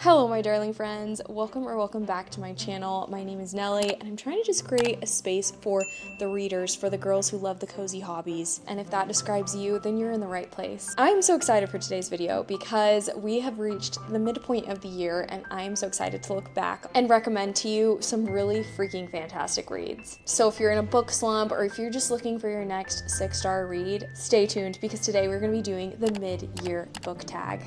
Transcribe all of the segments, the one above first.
Hello my darling friends, welcome back to my channel. My name is Nellie and I'm trying to just create a space for the readers, for the girls who love the cozy hobbies. And if that describes you, then you're in the right place. I am so excited for today's video because we have reached the midpoint of the year and I am so excited to look back and recommend to you some really freaking fantastic reads. So if you're in a book slump or if you're just looking for your next 6-star read, stay tuned because today we're going to be doing the mid-year book tag.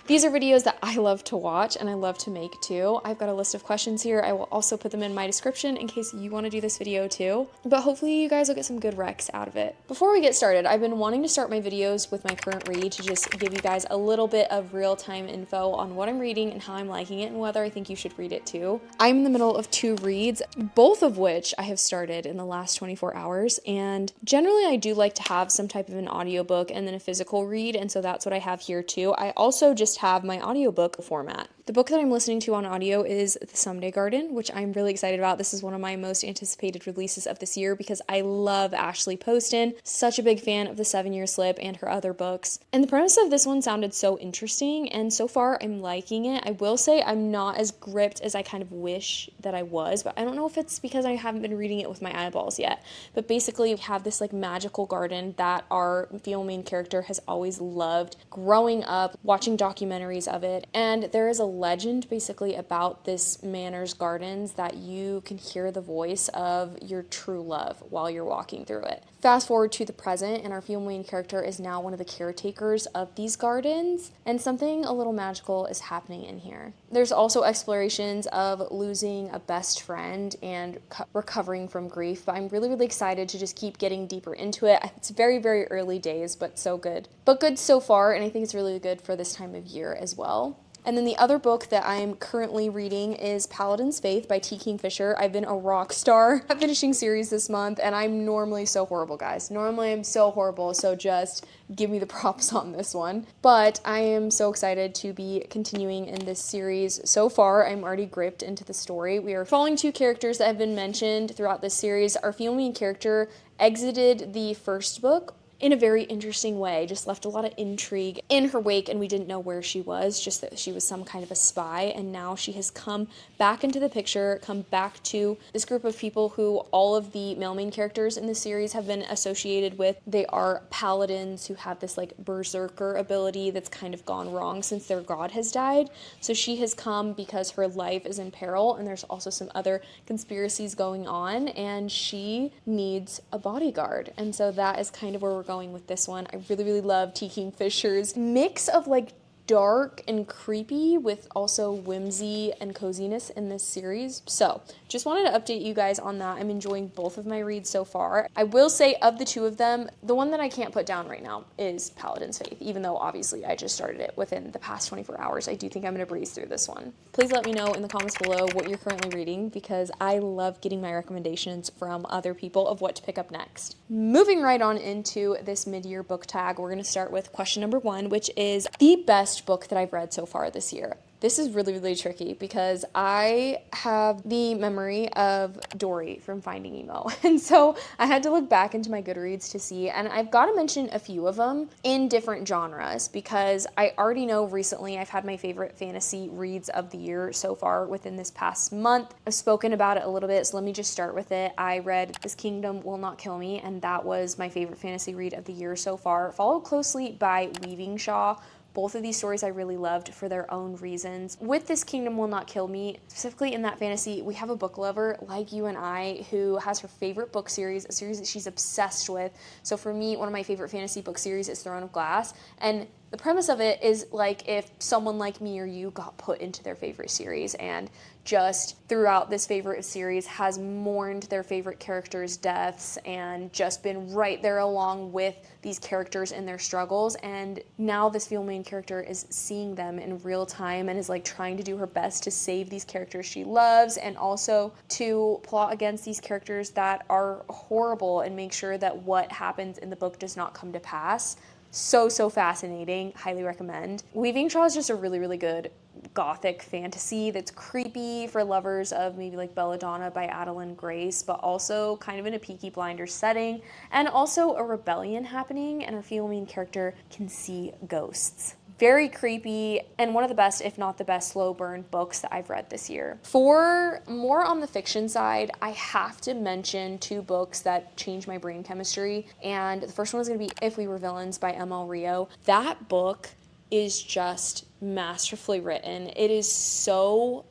These are videos that I love to watch and I love to make too. I've got a list of questions here. I will also put them in my description in case you want to do this video too. But hopefully you guys will get some good recs out of it. Before we get started, I've been wanting to start my videos with my current read to just give you guys a little bit of real-time info on what I'm reading and how I'm liking it and whether I think you should read it too. I'm in the middle of 2 reads, both of which I have started in the last 24 hours. And generally I do like to have some type of an audiobook and then a physical read. And so that's what I have here too. I also just have my audiobook format. The book that I'm listening to on audio is The Someday Garden, which I'm really excited about. This is one of my most anticipated releases of this year because I love Ashley Poston. Such a big fan of The 7-Year Slip and her other books. And the premise of this one sounded so interesting, and so far I'm liking it. I will say I'm not as gripped as I kind of wish that I was, but I don't know if it's because I haven't been reading it with my eyeballs yet. But basically we have this like magical garden that our female main character has always loved growing up, watching documentaries of it, and there is a legend basically about this manor's gardens that you can hear the voice of your true love while you're walking through it. Fast forward to the present, and our female main character is now one of the caretakers of these gardens, and something a little magical is happening in here. There's also explorations of losing a best friend and recovering from grief, but I'm really excited to just keep getting deeper into it. It's very early days, but so good. But good so far, and I think it's really good for this time of year as well. And then the other book that I'm currently reading is Paladin's Faith by T. Kingfisher. I've been a rock star at finishing series this month, and I'm normally so horrible, guys. Normally I'm so horrible, so just give me the props on this one. But I am so excited to be continuing in this series. So far, I'm already gripped into the story. We are following 2 characters that have been mentioned throughout this series. Our female main character exited the first book in a very interesting way, just left a lot of intrigue in her wake, and we didn't know where she was, just that she was some kind of a spy, and now she has come back into the picture, come back to this group of people who all of the male main characters in the series have been associated with. They are paladins who have this like berserker ability that's kind of gone wrong since their god has died. So she has come because her life is in peril, and there's also some other conspiracies going on, and she needs a bodyguard. And so that is kind of where we're going with this one. I really love T. Kingfisher's mix of like dark and creepy with also whimsy and coziness in this series. So just wanted to update you guys on that. I'm enjoying both of my reads so far. I will say of the 2 of them, the one that I can't put down right now is Paladin's Faith, even though obviously I just started it within the past 24 hours. I do think I'm going to breeze through this one. Please let me know in the comments below what you're currently reading because I love getting my recommendations from other people of what to pick up next. Moving right on into this mid-year book tag, we're going to start with question number 1, which is the best book that I've read so far this year. This is really tricky because I have the memory of Dory from Finding Nemo. And so I had to look back into my Goodreads to see, and I've got to mention a few of them in different genres because I already know recently I've had my favorite fantasy reads of the year so far within this past month. I've spoken about it a little bit, so let me just start with it. I read This Kingdom Will Not Kill Me, and that was my favorite fantasy read of the year so far, followed closely by Weavingshaw. Both of these stories I really loved for their own reasons. With This Kingdom Will Not Kill Me, specifically in that fantasy, we have a book lover like you and I who has her favorite book series, a series that she's obsessed with. So for me, one of my favorite fantasy book series is Throne of Glass. And the premise of it is like if someone like me or you got put into their favorite series and just throughout this favorite series has mourned their favorite characters' deaths and just been right there along with these characters in their struggles. And now this female main character is seeing them in real time and is like trying to do her best to save these characters she loves and also to plot against these characters that are horrible and make sure that what happens in the book does not come to pass. So fascinating. Highly recommend. Weavingshaw is just a really good gothic fantasy that's creepy for lovers of maybe like Belladonna by Adeline Grace, but also kind of in a Peaky Blinders setting, and also a rebellion happening, and our female main character can see ghosts. Very creepy, and one of the best, if not the best, slow burn books that I've read this year. For more on the fiction side, I have to mention 2 books that changed my brain chemistry, and the first one is going to be If We Were Villains by M.L. Rio. That book is just masterfully written. It is so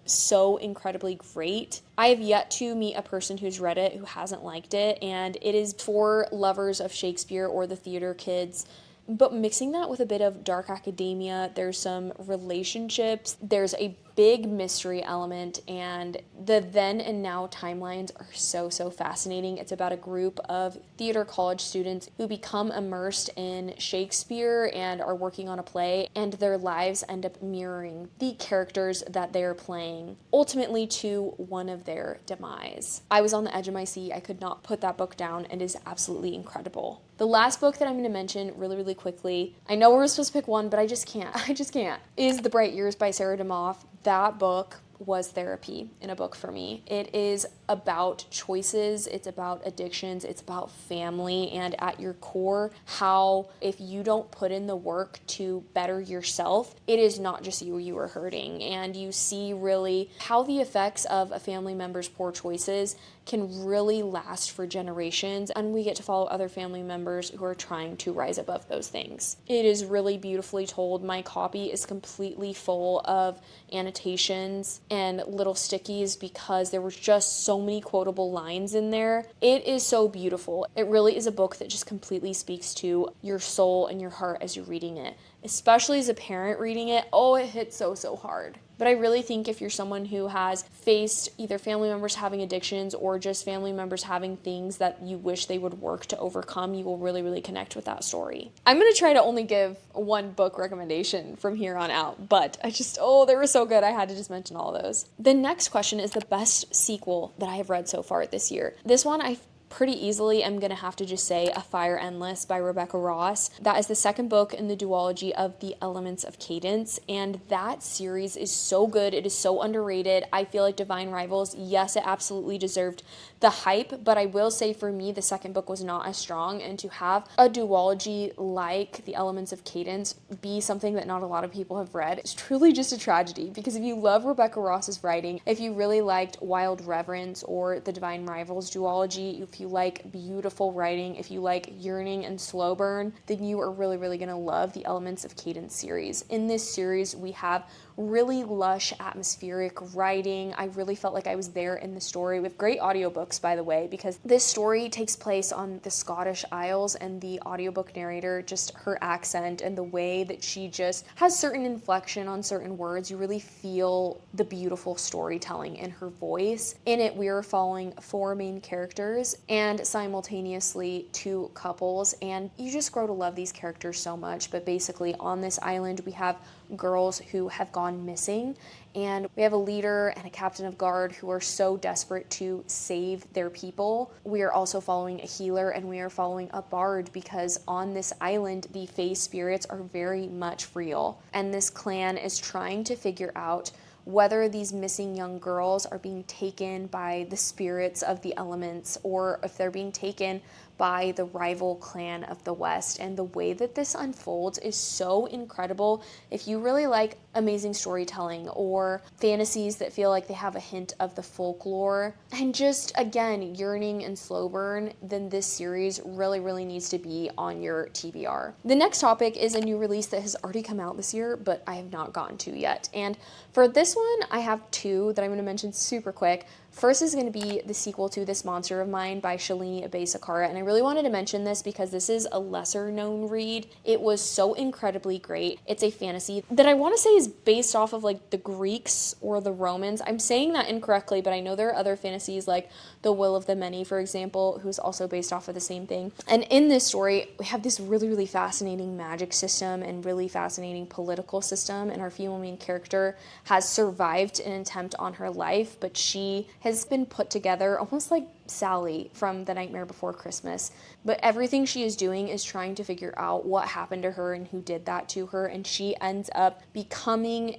incredibly great. I have yet to meet a person who's read it who hasn't liked it, and it is for lovers of Shakespeare or the theater kids. But mixing that with a bit of dark academia, there's some relationships, there's a big mystery element, and the then and now timelines are so fascinating. It's about a group of theater college students who become immersed in Shakespeare and are working on a play, and their lives end up mirroring the characters that they're playing, ultimately to one of their demise. I was on the edge of my seat. I could not put that book down, and it is absolutely incredible. The last book that I'm going to mention really quickly, I know we're supposed to pick one, but I just can't, is The Bright Years by Sarah DeMoff. That book was therapy in a book for me. It is about choices, it's about addictions, it's about family, and at your core, how if you don't put in the work to better yourself, it is not just you are hurting. And you see really how the effects of a family member's poor choices can really last for generations, and we get to follow other family members who are trying to rise above those things. It is really beautifully told. My copy is completely full of annotations and little stickies because there were just so many quotable lines in there. It is so beautiful. It really is a book that just completely speaks to your soul and your heart as you're reading it. Especially as a parent reading it, it hits so hard. But I really think if you're someone who has faced either family members having addictions or just family members having things that you wish they would work to overcome, you will really connect with that story. I'm going to try to only give one book recommendation from here on out, but they were so good, I had to just mention all of those. The next question is the best sequel that I have read so far this year. This one I pretty easily I'm going to have to just say A Fire Endless by Rebecca Ross. That is the second book in the duology of The Elements of Cadence, and that series is so good. It is so underrated. I feel like Divine Rivals, yes, it absolutely deserved the hype, but I will say for me, the second book was not as strong, and to have a duology like The Elements of Cadence be something that not a lot of people have read is truly just a tragedy, because if you love Rebecca Ross's writing, if you really liked Wild Reverence or the Divine Rivals duology, if you like beautiful writing, if you like yearning and slow burn, then you are really going to love the Elements of Cadence series. In this series, we have really lush atmospheric writing. I really felt like I was there in the story, with great audiobooks, by the way, because this story takes place on the Scottish Isles, and the audiobook narrator, just her accent and the way that she just has certain inflection on certain words, you really feel the beautiful storytelling in her voice. In it, we are following 4 main characters and simultaneously 2 couples, and you just grow to love these characters so much. But basically, on this island, we have girls who have gone missing, and we have a leader and a captain of guard who are so desperate to save their people. We are also following a healer, and we are following a bard, because on this island the fae spirits are very much real, and this clan is trying to figure out whether these missing young girls are being taken by the spirits of the elements, or if they're being taken by the rival clan of the West. And the way that this unfolds is so incredible. If you really like amazing storytelling or fantasies that feel like they have a hint of the folklore, and just, again, yearning and slow burn, then this series really needs to be on your TBR. The next topic is a new release that has already come out this year, but I have not gotten to yet. And for this one, I have 2 that I'm going to mention super quick. First is going to be the sequel to This Monster of Mine by Shalini Abe-Sakara, and I really wanted to mention this because this is a lesser known read. It was so incredibly great. It's a fantasy that I want to say is based off of like the Greeks or the Romans. I'm saying that incorrectly, but I know there are other fantasies like The Will of the Many, for example, who's also based off of the same thing. And in this story, we have this really fascinating magic system and really fascinating political system, and our female main character has survived an attempt on her life, but she has been put together almost like Sally from The Nightmare Before Christmas, but everything she is doing is trying to figure out what happened to her and who did that to her, and she ends up becoming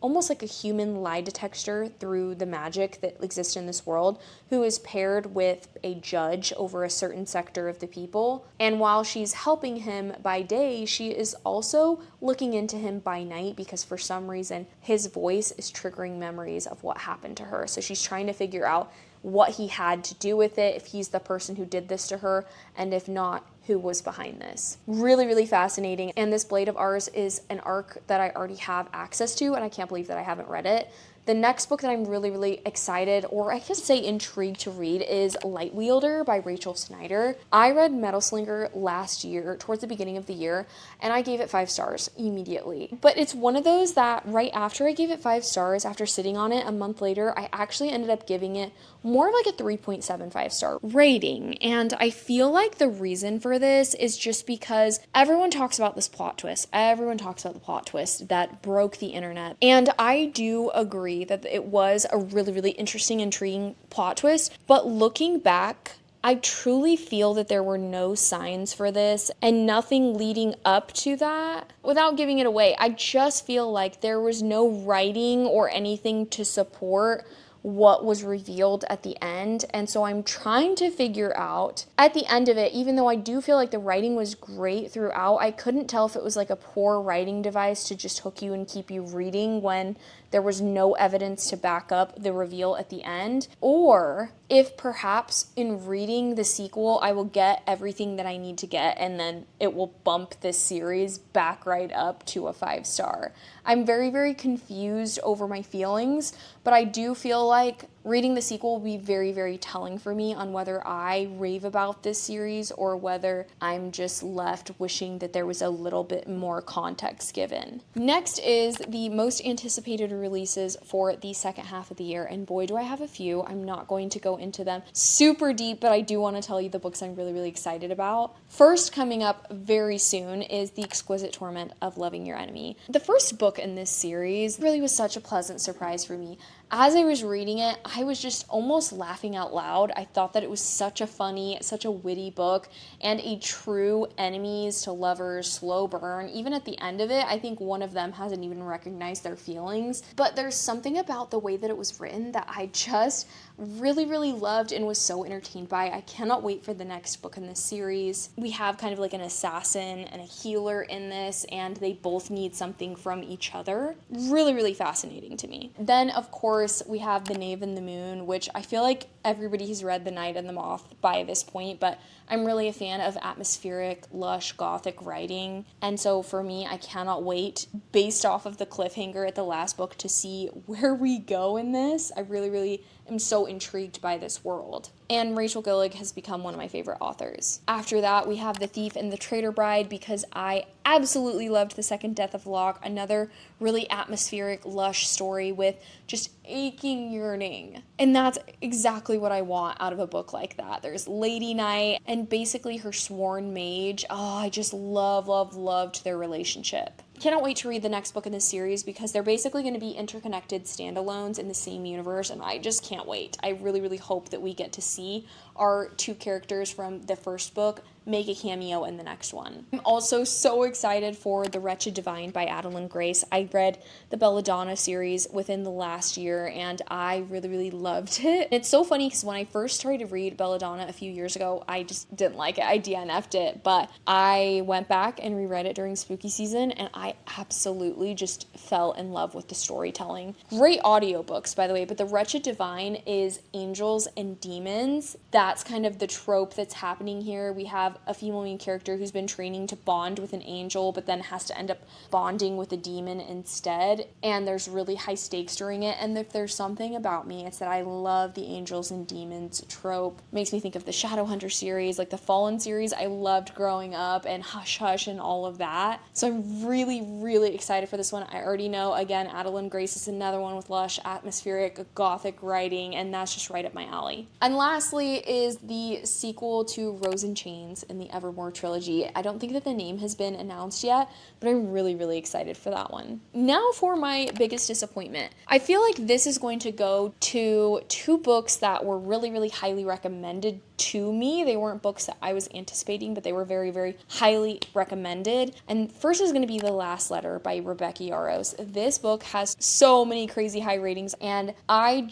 almost like a human lie detector through the magic that exists in this world, who is paired with a judge over a certain sector of the people. And while she's helping him by day, she is also looking into him by night, because for some reason his voice is triggering memories of what happened to her. So she's trying to figure out what he had to do with it, if he's the person who did this to her, and if not, who was behind this. Really, really fascinating. And this Blade of Ours is an arc that I already have access to, and I can't believe that I haven't read it. The next book that I'm really, really excited, or I guess say intrigued to read, is Lightwielder by Rachel Snyder. I read Metal Slinger last year, towards the beginning of the year, and I gave it 5 stars immediately. But it's one of those that right after I gave it 5 stars, after sitting on it a month later, I actually ended up giving it more of like a 3.75 star rating. And I feel like the reason for this is just because everyone talks about this plot twist. Everyone talks about the plot twist that broke the internet. And I do agree that it was a really, really interesting, intriguing plot twist. But looking back, I truly feel that there were no signs for this and nothing leading up to that. Without giving it away, I just feel like there was no writing or anything to support what was revealed at the end. And so I'm trying to figure out at the end of it, even though I do feel like the writing was great throughout, I couldn't tell if it was like a poor writing device to just hook you and keep you reading when there was no evidence to back up the reveal at the end, or if perhaps in reading the sequel I will get everything that I need to get and then it will bump this series back right up to a 5 star. I'm very, very confused over my feelings, but I do feel like reading the sequel will be very, very telling for me on whether I rave about this series or whether I'm just left wishing that there was a little bit more context given. Next is the most anticipated releases for the second half of the year, and boy do I have a few. I'm not going to go into them super deep, but I do want to tell you the books I'm really, really excited about. First, coming up very soon is The Exquisite Torment of Loving Your Enemy. The first book in this series really was such a pleasant surprise for me. As I was reading it, I was just almost laughing out loud. I thought that it was such a funny, such a witty book, and a true enemies to lovers slow burn. Even at the end of it, I think one of them hasn't even recognized their feelings. But there's something about the way that it was written that I just really, really loved and was so entertained by. I cannot wait for the next book in this series. We have kind of like an assassin and a healer in this, and they both need something from each other. Really, really fascinating to me. Then, of course, we have The Knave and the Moon, which I feel like everybody has read The Night and the Moth by this point, but I'm really a fan of atmospheric, lush, gothic writing. And so for me, I cannot wait, based off of the cliffhanger at the last book, to see where we go in this. I really, really am so intrigued by this world. And Rachel Gillig has become one of my favorite authors. After that, we have The Thief and the Traitor Bride, because I absolutely loved The Second Death of Locke, another really atmospheric, lush story with just aching yearning. And that's exactly what I want out of a book like that. There's Lady Night and basically her sworn mage. Oh, I just loved their relationship. Cannot wait to read the next book in this series, because they're basically going to be interconnected standalones in the same universe, and I just can't wait. I really, really hope that we get to see our two characters from the first book make a cameo in the next one. I'm also so excited for The Wretched Divine by Adeline Grace. I read the Belladonna series within the last year, and I really, really loved it. It's so funny because when I first tried to read Belladonna a few years ago, I just didn't like it. I DNF'd it, but I went back and reread it during spooky season, and I absolutely just fell in love with the storytelling. Great audiobooks, by the way, but The Wretched Divine is angels and demons. That's kind of the trope that's happening here. We have a female main character who's been training to bond with an angel, but then has to end up bonding with a demon instead, and there's really high stakes during it. And if there's something about me, it's that I love the angels and demons trope. Makes me think of the Shadowhunter series, like the Fallen series I loved growing up, and Hush Hush and all of that. So I'm really, really excited for this one. I already know, again, Adeline Grace is another one with lush, atmospheric, gothic writing, and that's just right up my alley. And lastly is the sequel to Rose in Chains things in the Evermore trilogy. I don't think that the name has been announced yet, but I'm really, really excited for that one. Now for my biggest disappointment. I feel like this is going to go to two books that were really, really highly recommended to me. They weren't books that I was anticipating, but they were very, very highly recommended. And first is going to be The Last Letter by Rebecca Yarros. This book has so many crazy high ratings, and I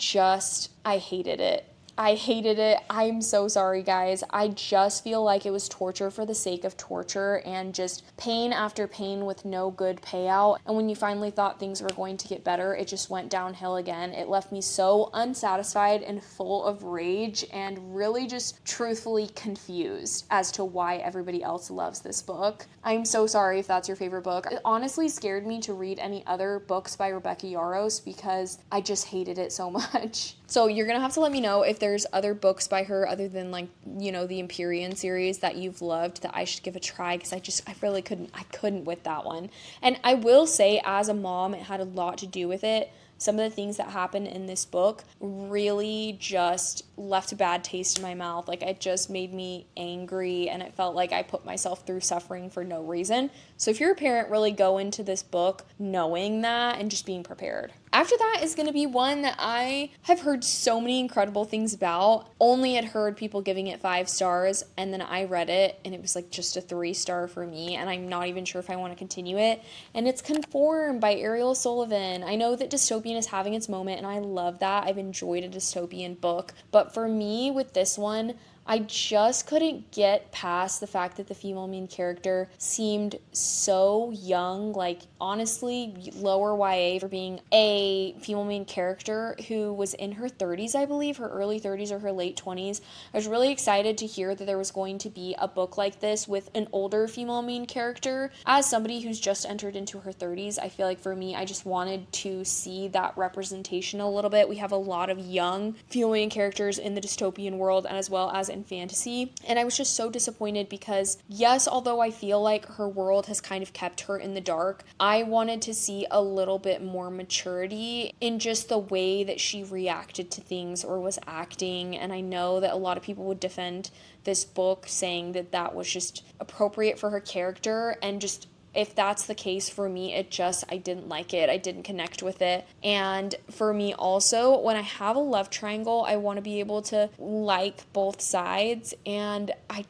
hated it. I hated it. I'm so sorry, guys. I just feel like it was torture for the sake of torture and just pain after pain with no good payout. And when you finally thought things were going to get better, it just went downhill again. It left me so unsatisfied and full of rage and really just truthfully confused as to why everybody else loves this book. I'm so sorry if that's your favorite book. It honestly scared me to read any other books by Rebecca Yarros because I just hated it so much. So you're going to have to let me know if there's other books by her other than like, you know, the Empyrean series that you've loved that I should give a try, because I really couldn't with that one. And I will say, as a mom, it had a lot to do with it. Some of the things that happened in this book really just left a bad taste in my mouth. Like, it just made me angry, and it felt like I put myself through suffering for no reason. So if you're a parent, really go into this book knowing that and just being prepared. After that is going to be one that I have heard so many incredible things about. Only had heard people giving it 5 stars, and then I read it and it was like just a 3-star for me, and I'm not even sure if I want to continue it. And it's Conform by Ariel Sullivan. I know that dystopian is having its moment, and I love that. I've enjoyed a dystopian book, but for me with this one, I just couldn't get past the fact that the female main character seemed so young, like honestly lower YA for being a female main character who was in her 30s, I believe, her early 30s or her late 20s. I was really excited to hear that there was going to be a book like this with an older female main character. As somebody who's just entered into her 30s, I feel like for me, I just wanted to see that representation a little bit. We have a lot of young female main characters in the dystopian world, and as well as in fantasy, and I was just so disappointed because, yes, although I feel like her world has kind of kept her in the dark, I wanted to see a little bit more maturity in just the way that she reacted to things or was acting. And I know that a lot of people would defend this book saying that that was just appropriate for her character, and just if that's the case for me, I didn't like it. I didn't connect with it. And for me also, when I have a love triangle, I want to be able to like both sides. And I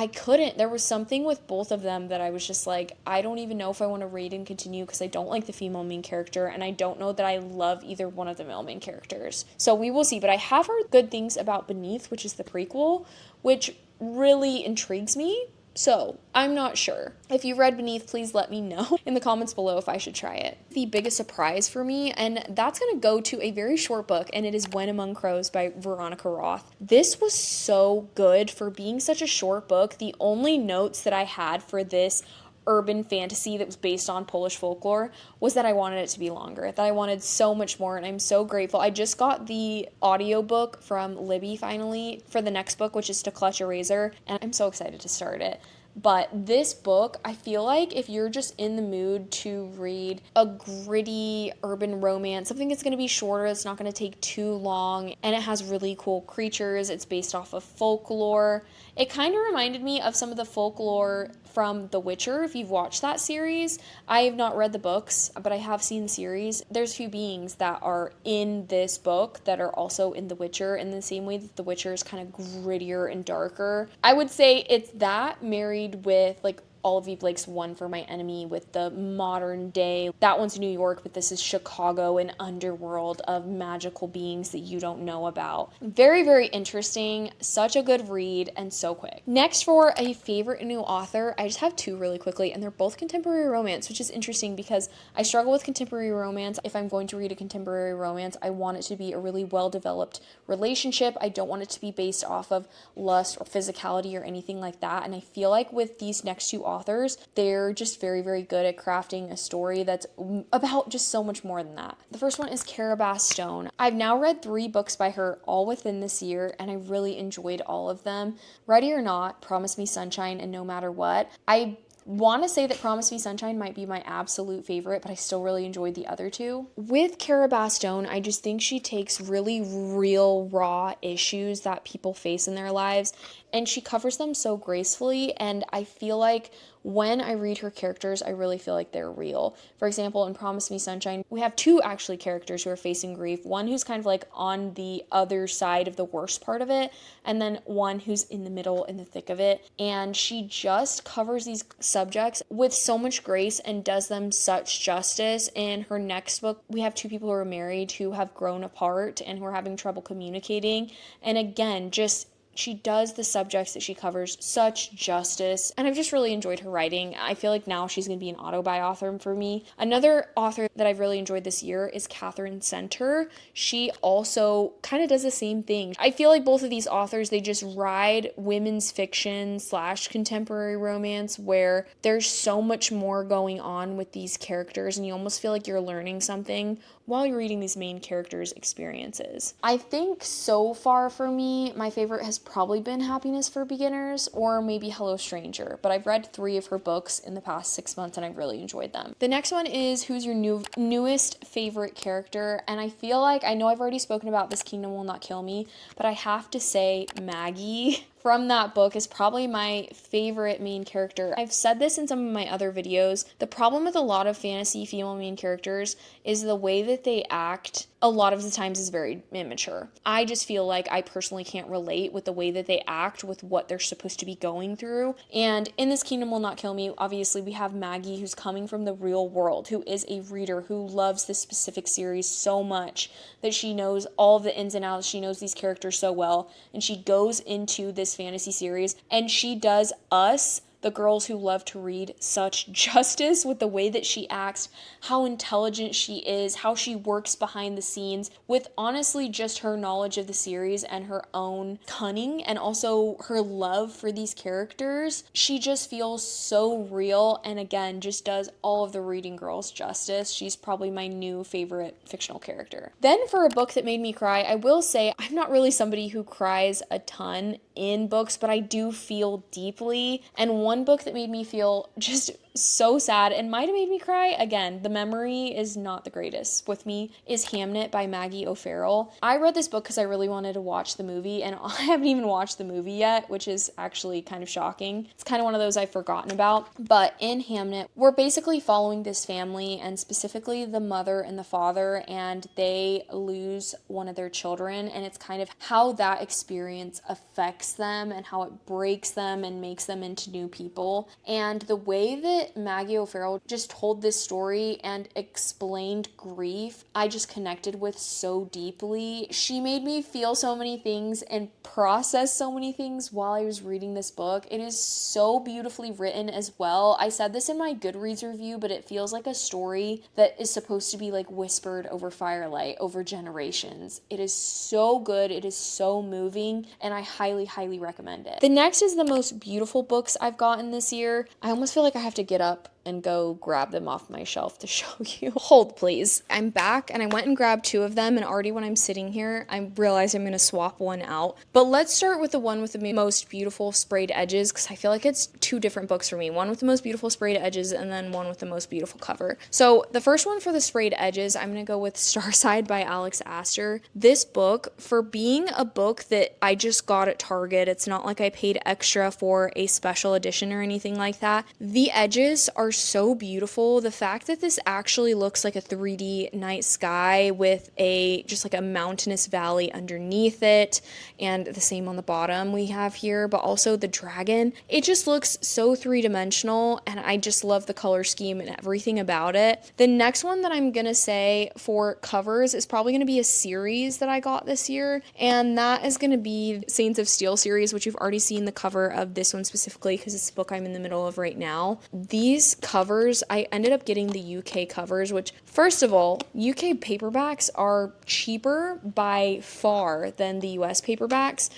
couldn't. There was something with both of them that I was just like, I don't even know if I want to read and continue because I don't like the female main character, and I don't know that I love either one of the male main characters. So we will see. But I have heard good things about Beneath, which is the prequel, which really intrigues me. So, I'm not sure. If you read Beneath, please let me know in the comments below if I should try it. The biggest surprise for me, and that's going to go to a very short book, and it is When Among Crows by Veronica Roth. This was so good for being such a short book. The only notes that I had for this urban fantasy that was based on Polish folklore was that I wanted it to be longer, that I wanted so much more, and I'm so grateful. I just got the audiobook from Libby finally for the next book, which is To Clutch a Razor, and I'm so excited to start it. But this book, I feel like if you're just in the mood to read a gritty urban romance, something that's going to be shorter, it's not going to take too long, and it has really cool creatures, it's based off of folklore. It kind of reminded me of some of the folklore from The Witcher, if you've watched that series. I have not read the books, but I have seen the series. There's a few beings that are in this book that are also in The Witcher, in the same way that The Witcher is kind of grittier and darker. I would say it's that married with like Olivia Blake's One for My Enemy with the modern day. That one's New York, but this is Chicago, an underworld of magical beings that you don't know about. Very, very interesting. Such a good read and so quick. Next, for a favorite new author, I just have 2 really quickly, and they're both contemporary romance, which is interesting because I struggle with contemporary romance. If I'm going to read a contemporary romance, I want it to be a really well-developed relationship. I don't want it to be based off of lust or physicality or anything like that. And I feel like with these next 2 authors, they're just very, very good at crafting a story that's about just so much more than that. The first one is Carabas Stone. I've now read 3 books by her all within this year, and I really enjoyed all of them. Ready or Not, Promise Me Sunshine, and No Matter What. I Want to say that Promise Me Sunshine might be my absolute favorite, but I still really enjoyed the other two. With Cara Bastone, I just think she takes really real, raw issues that people face in their lives, and she covers them so gracefully, and I feel like when I read her characters, I really feel like they're real. For example, in Promise Me Sunshine, we have two actually characters who are facing grief. One who's kind of like on the other side of the worst part of it, and then one who's in the middle, in the thick of it. And she just covers these subjects with so much grace and does them such justice. In her next book, we have two people who are married who have grown apart and who are having trouble communicating. And again, just she does the subjects that she covers such justice, and I've just really enjoyed her writing. I feel like now she's going to be an auto-buy author for me. Another author that I've really enjoyed this year is Catherine Center. She also kind of does the same thing. I feel like both of these authors, they just ride women's fiction / contemporary romance where there's so much more going on with these characters, and you almost feel like you're learning something while you're reading these main characters' experiences. I think so far for me, my favorite has probably been Happiness for Beginners or maybe Hello Stranger, but I've read 3 of her books in the past 6 months and I've really enjoyed them. The next one is Who's Your Newest Favorite Character? And I feel like, I know I've already spoken about This Kingdom Will Not Kill Me, but I have to say Maggie from that book is probably my favorite main character. I've said this in some of my other videos. The problem with a lot of fantasy female main characters is the way that they act a lot of the times is very immature. I just feel like I personally can't relate with the way that they act with what they're supposed to be going through. And in This Kingdom Will Not Kill Me, obviously we have Maggie, who's coming from the real world, who is a reader, who loves this specific series so much that she knows all the ins and outs. She knows these characters so well, and she goes into this fantasy series and she does us, the girls who love to read, such justice with the way that she acts, how intelligent she is, how she works behind the scenes with honestly just her knowledge of the series and her own cunning and also her love for these characters. She just feels so real and again just does all of the reading girls justice. She's probably my new favorite fictional character. Then for a book that made me cry, I will say I'm not really somebody who cries a ton in books, but I do feel deeply. And one book that made me feel just so sad and might have made me cry, again, the memory is not the greatest with me, is Hamnet by Maggie O'Farrell. I read this book because I really wanted to watch the movie, and I haven't even watched the movie yet, which is actually kind of shocking. It's kind of one of those I've forgotten about. But in Hamnet, we're basically following this family, and specifically the mother and the father, and they lose one of their children, and it's kind of how that experience affects them and how it breaks them and makes them into new people. And the way that Maggie O'Farrell just told this story and explained grief, I just connected with so deeply. She made me feel so many things and process so many things while I was reading this book. It is so beautifully written as well. I said this in my Goodreads review, but it feels like a story that is supposed to be like whispered over firelight, over generations. It is so good. It is so moving, and I highly, highly recommend it. The next is the most beautiful books I've gotten this year. I almost feel like I have to get up and go grab them off my shelf to show you. Hold, please. I'm back and I went and grabbed 2 of them, and already when I'm sitting here, I realize I'm going to swap one out. But let's start with the one with the most beautiful sprayed edges, because I feel like it's 2 different books for me. One with the most beautiful sprayed edges and then one with the most beautiful cover. So the first one for the sprayed edges, I'm going to go with Starside by Alex Astor. This book, for being a book that I just got at Target, it's not like I paid extra for a special edition or anything like that. The edges are so beautiful. The fact that this actually looks like a 3D night sky with just like a mountainous valley underneath it, and the same on the bottom we have here, but also the dragon. It just looks so 3-dimensional, and I just love the color scheme and everything about it. The next one that I'm gonna say for covers is probably gonna be a series that I got this year, and that is gonna be Saints of Steel series, which you've already seen the cover of this one specifically because it's the book I'm in the middle of right now. These covers, I ended up getting the UK covers, which, first of all, UK paperbacks are cheaper by far than the US paperbacks.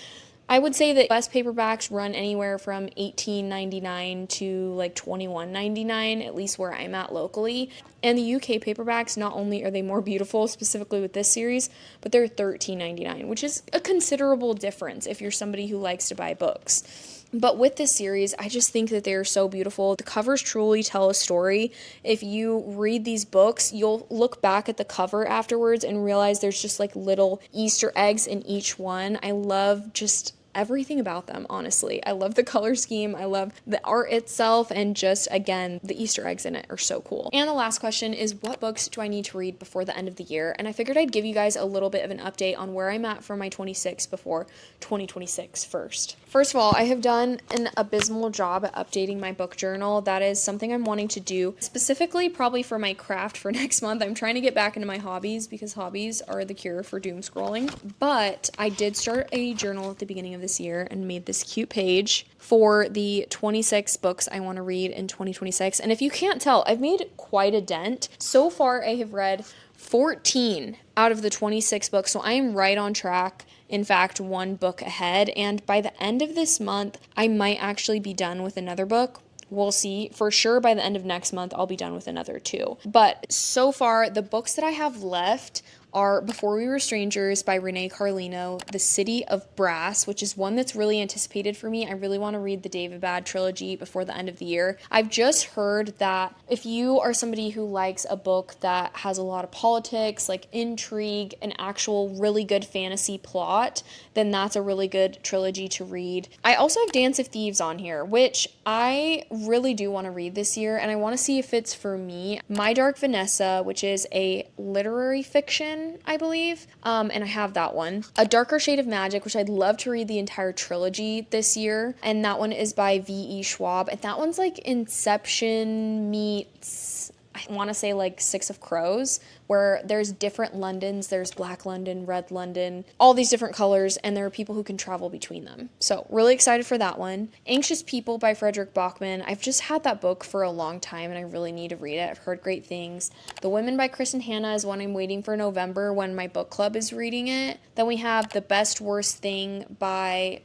I would say that US paperbacks run anywhere from $18.99 to like $21.99, at least where I'm at locally. And the UK paperbacks, not only are they more beautiful, specifically with this series, but they're $13.99, which is a considerable difference if you're somebody who likes to buy books. But with this series, I just think that they are so beautiful. The covers truly tell a story. If you read these books, you'll look back at the cover afterwards and realize there's just like little Easter eggs in each one. I love just everything about them, honestly. I love the color scheme, I love the art itself, and just, again, the Easter eggs in it are so cool. And the last question is, what books do I need to read before the end of the year? And I figured I'd give you guys a little bit of an update on where I'm at for my 26 before 2026 first. First of all, I have done an abysmal job at updating my book journal. That is something I'm wanting to do, specifically probably for my craft for next month. I'm trying to get back into my hobbies because hobbies are the cure for doom scrolling. But I did start a journal at the beginning of this year and made this cute page for the 26 books I want to read in 2026. And if you can't tell, I've made quite a dent. So far, I have read 14 out of the 26 books, so I am right on track. In fact, one book ahead, and by the end of this month, I might actually be done with another book. We'll see. For sure, by the end of next month, I'll be done with another 2. But so far, the books that I have left are Before We Were Strangers by Renee Carlino, The City of Brass, which is one that's really anticipated for me. I really want to read the David Bad trilogy before the end of the year. I've just heard that if you are somebody who likes a book that has a lot of politics, like intrigue, an actual really good fantasy plot, then that's a really good trilogy to read. I also have Dance of Thieves on here, which I really do want to read this year, and I want to see if it's for me. My Dark Vanessa, which is a literary fiction, I believe, and I have that one. A Darker Shade of Magic, which I'd love to read the entire trilogy this year, and that one is by V.E. Schwab, and that one's like Inception meets, I want to say like Six of Crows, where there's different Londons. There's Black London, Red London, all these different colors, and there are people who can travel between them. So really excited for that one. Anxious People by Frederick Bachman. I've just had that book for a long time, and I really need to read it. I've heard great things. The Women by Chris and Hannah is one I'm waiting for November when my book club is reading it. Then we have The Best Worst Thing by,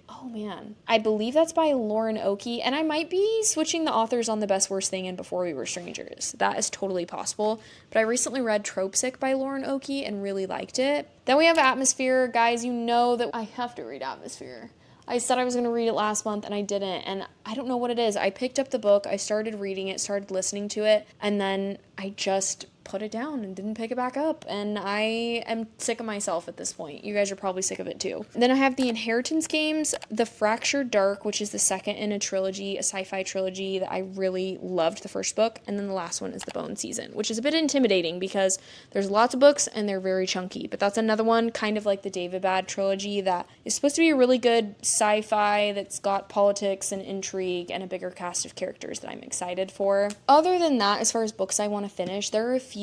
I believe that's by Lauren Oakey, and I might be switching the authors on The Best Worst Thing and Before We Were Strangers. That is totally possible. But I recently read Sick by Lauren Oakey and really liked it. Then we have Atmosphere. Guys, you know that I have to read Atmosphere. I said I was going to read it last month and I didn't, and I don't know what it is. I picked up the book, I started reading it, started listening to it, and then I just put it down and didn't pick it back up, and I am sick of myself at this point. You guys are probably sick of it too. Then I have the Inheritance Games, The Fractured Dark, which is the second in a trilogy, a sci-fi trilogy that I really loved the first book, and then the last one is The Bone Season, which is a bit intimidating because there's lots of books and they're very chunky, but that's another one kind of like the David Bad trilogy that is supposed to be a really good sci-fi that's got politics and intrigue and a bigger cast of characters that I'm excited for. Other than that, as far as books I want to finish, there are a few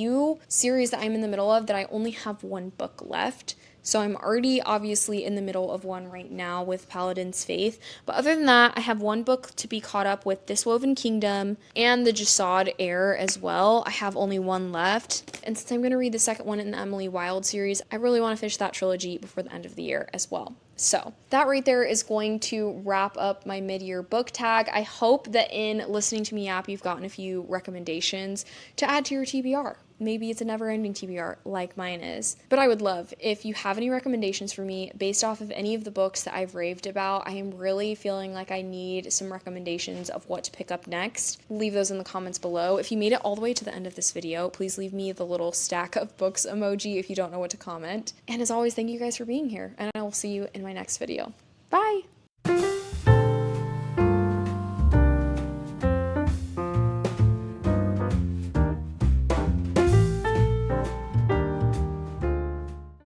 series that I'm in the middle of that I only have one book left. So I'm already obviously in the middle of one right now with Paladin's Faith. But other than that, I have one book to be caught up with, This Woven Kingdom and the Jasad Heir as well. I have only one left. And since I'm going to read the second one in the Emily Wilde series, I really want to finish that trilogy before the end of the year as well. So that right there is going to wrap up my mid-year book tag. I hope that in listening to me yap, you've gotten a few recommendations to add to your TBR. Maybe it's a never-ending TBR like mine is. But I would love if you have any recommendations for me based off of any of the books that I've raved about. I am really feeling like I need some recommendations of what to pick up next. Leave those in the comments below. If you made it all the way to the end of this video, please leave me the little stack of books emoji if you don't know what to comment. And as always, thank you guys for being here, and I will see you in my next video. Bye!